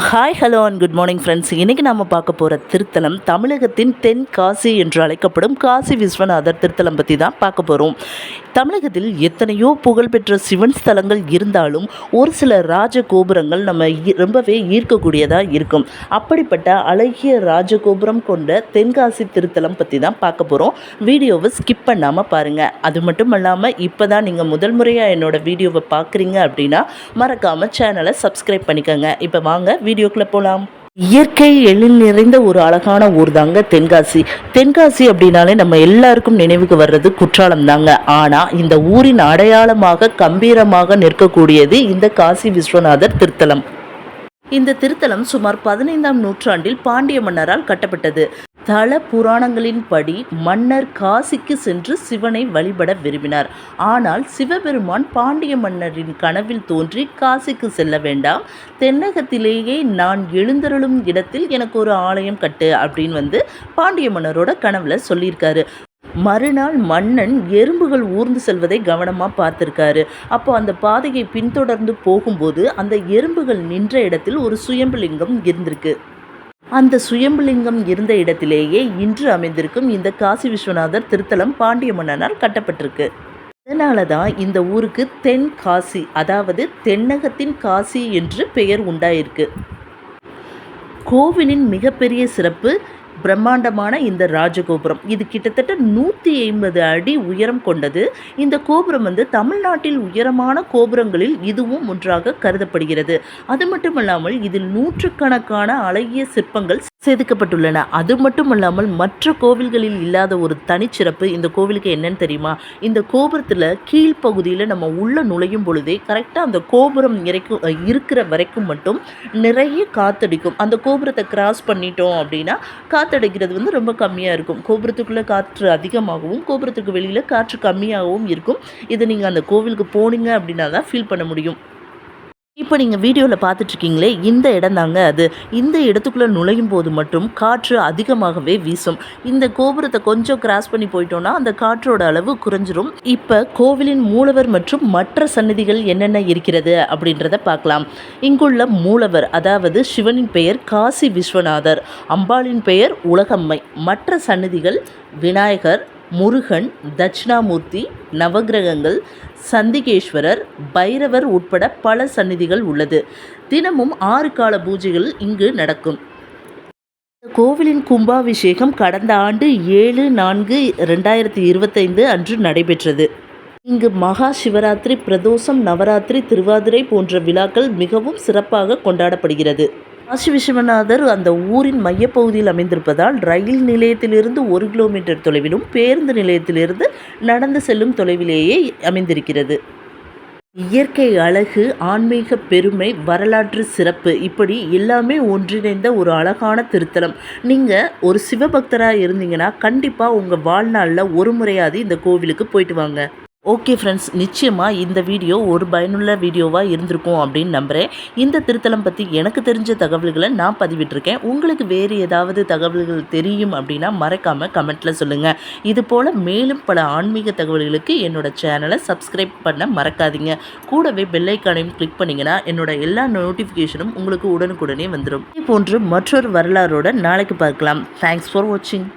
Hi hello and good morning friends. இன்றைக்கி நம்ம பார்க்க போகிற திருத்தலம் தமிழகத்தின் தென்காசி என்று அழைக்கப்படும் காசி விஸ்வநாதர் திருத்தலம் பற்றி தான் பார்க்க போகிறோம். தமிழகத்தில் எத்தனையோ புகழ்பெற்ற சிவன் ஸ்தலங்கள் இருந்தாலும் ஒரு சில ராஜகோபுரங்கள் நம்ம ரொம்பவே ஈர்க்கக்கூடியதாக இருக்கும். அப்படிப்பட்ட அழகிய ராஜகோபுரம் கொண்ட தென்காசி திருத்தலம் பற்றி தான் பார்க்க போகிறோம். வீடியோவை ஸ்கிப் பண்ணாமல் பாருங்கள். அது மட்டும் இல்லாமல் இப்போ தான் நீங்கள் முதல் முறையாக என்னோடய வீடியோவை பார்க்குறீங்க அப்படின்னா மறக்காமல் சேனலை சப்ஸ்கிரைப் பண்ணிக்கோங்க. இப்போ வாங்க வீடியோக்குள்ளே போகலாம். இயற்கை எழில் நிறைந்த ஒரு அழகான ஊர் தாங்க தென்காசி. தென்காசி அப்படின்னாலே நம்ம எல்லாருக்கும் நினைவுக்கு வர்றது குற்றாலம் தாங்க. ஆனால் இந்த ஊரின் அடையாளமாக கம்பீரமாக நிற்கக்கூடியது இந்த காசி விஸ்வநாதர் திருத்தலம். இந்த திருத்தலம் சுமார் 15ஆம் நூற்றாண்டில் பாண்டிய மன்னரால் கட்டப்பட்டது. தல புராணங்களின்படி மன்னர் காசிக்கு சென்று சிவனை வழிபட விரும்பினார். ஆனால் சிவபெருமான் பாண்டிய மன்னரின் கனவில் தோன்றி காசிக்கு செல்ல வேண்டாம், தென்னகத்திலேயே நான் எழுந்தருளும் இடத்தில் எனக்கு ஒரு ஆலயம் கட்டு அப்படின்னு பாண்டிய மன்னரோட கனவுல சொல்லியிருக்காரு. மறுநாள் மன்னன் எறும்புகள் ஊர்ந்து செல்வதை கவனமாக பார்த்துருக்காரு. அப்போ அந்த பாதையை பின்தொடர்ந்து போகும்போது அந்த எறும்புகள் நின்ற இடத்தில் ஒரு சுயம்புலிங்கம் இருந்திருக்கு. அந்த சுயம்புலிங்கம் இருந்த இடத்திலேயே இன்று அமைந்திருக்கும் இந்த காசி விஸ்வநாதர் திருத்தலம் பாண்டிய மன்னனால் கட்டப்பட்டிருக்கு. அதனால தான் இந்த ஊருக்கு தென்காசி, அதாவது தென்னகத்தின் காசி என்று பெயர் உண்டாயிருக்கு. கோவிலின் மிகப்பெரிய சிறப்பு பிரம்மாண்டமான இந்த ராஜகோபுரம். இது கிட்டத்தட்ட 150 அடி உயரம் கொண்டது. இந்த கோபுரம் தமிழ்நாட்டில் உயரமான கோபுரங்களில் இதுவும் ஒன்றாக கருதப்படுகிறது. அது மட்டுமல்லாமல் இதில் நூற்றுக்கணக்கான அழகிய சிற்பங்கள் செதுக்கப்பட்டுள்ளன. அது மட்டுமல்லாமல் மற்ற கோவில்களில் இல்லாத ஒரு தனிச்சிறப்பு இந்த கோவிலுக்கு என்னன்னு தெரியுமா? இந்த கோபுரத்தில் கீழ்ப்பகுதியில் நம்ம உள்ள நுழையும் பொழுதே கரெக்டாக அந்த கோபுரம் இருக்கிற வரைக்கும் மட்டும் நிறைய காத்தடிக்கும். அந்த கோபுரத்தை கிராஸ் பண்ணிட்டோம் அப்படின்னா காற்றடைக்கிறது ரொம்ப கம்மியாக இருக்கும். கோபுரத்துக்குள்ளே காற்று அதிகமாகவும் கோபுரத்துக்கு வெளியில் காற்று கம்மியாகவும் இருக்கும். இதை நீங்கள் அந்த கோவிலுக்கு போனீங்க அப்படின்னா தான் ஃபீல் பண்ண முடியும். இப்போ நீங்கள் வீடியோவில் பார்த்துட்ருக்கீங்களே, இந்த இடம் தாங்க அது. இந்த இடத்துக்குள்ளே நுழையும் போது மட்டும் காற்று அதிகமாகவே வீசும். இந்த கோபுரத்தை கொஞ்சம் கிராஸ் பண்ணி போயிட்டோன்னா அந்த காற்றோட அளவு குறைஞ்சிரும். இப்போ கோவிலின் மூலவர் மற்றும் மற்ற சன்னதிகள் என்னென்ன இருக்கிறது அப்படின்றத பார்க்கலாம். இங்குள்ள மூலவர், அதாவது சிவனின் பெயர் காசி விஸ்வநாதர், அம்பாளின் பெயர் உலகம்மை. மற்ற சன்னதிகள் விநாயகர், முருகன், தட்சிணாமூர்த்தி, நவகிரகங்கள், சந்திகேஸ்வரர், பைரவர் உட்பட பல சந்நிதிகள் உள்ளது. தினமும் 6 கால பூஜைகள் இங்கு நடக்கும். கோவிலின் கும்பாபிஷேகம் கடந்த ஆண்டு 7/4/2025 அன்று நடைபெற்றது. இங்கு மகா சிவராத்திரி, பிரதோஷம், நவராத்திரி, திருவாதிரை போன்ற விழாக்கள் மிகவும் சிறப்பாக கொண்டாடப்படுகிறது. காசி விஸ்வநாதர் அந்த ஊரின் மையப்பகுதியில் அமைந்திருப்பதால் ரயில் நிலையத்திலிருந்து 1 கிலோமீட்டர் தொலைவிலும் பேருந்து நிலையத்திலிருந்து நடந்து செல்லும் தொலைவிலேயே அமைந்திருக்கிறது. இயற்கை அழகு, ஆன்மீக பெருமை, வரலாற்று சிறப்பு, இப்படி எல்லாமே ஒன்றிணைந்த ஒரு அழகான திருத்தலம். நீங்கள் ஒரு சிவபக்தராக இருந்தீங்கன்னா கண்டிப்பாக உங்கள் வாழ்நாளில் ஒரு முறையாவது இந்த கோவிலுக்கு போயிட்டு வாங்க. ஓகே ஃப்ரெண்ட்ஸ், நிச்சயமாக இந்த வீடியோ ஒரு பயனுள்ள வீடியோவாக இருந்திருக்கும் அப்படின்னு நம்புகிறேன். இந்த திருத்தலம் பற்றி எனக்கு தெரிஞ்ச தகவல்களை நான் பதிவிட்டிருக்கேன். உங்களுக்கு வேறு ஏதாவது தகவல்கள் தெரியும் அப்படின்னா மறக்காமல் கமெண்ட்டில் சொல்லுங்கள். இது போல் மேலும் பல ஆன்மீக தகவல்களுக்கு என்னோடய சேனலை சப்ஸ்கிரைப் பண்ண மறக்காதீங்க. கூடவே பெல்லைக்கானையும் கிளிக் பண்ணிங்கன்னா என்னோடய எல்லா நோட்டிஃபிகேஷனும் உங்களுக்கு உடனுக்குடனே வந்துடும். இதே போன்று மற்றொரு வரலாறோட நாளைக்கு பார்க்கலாம். தேங்க்ஸ் ஃபார் வாட்சிங்.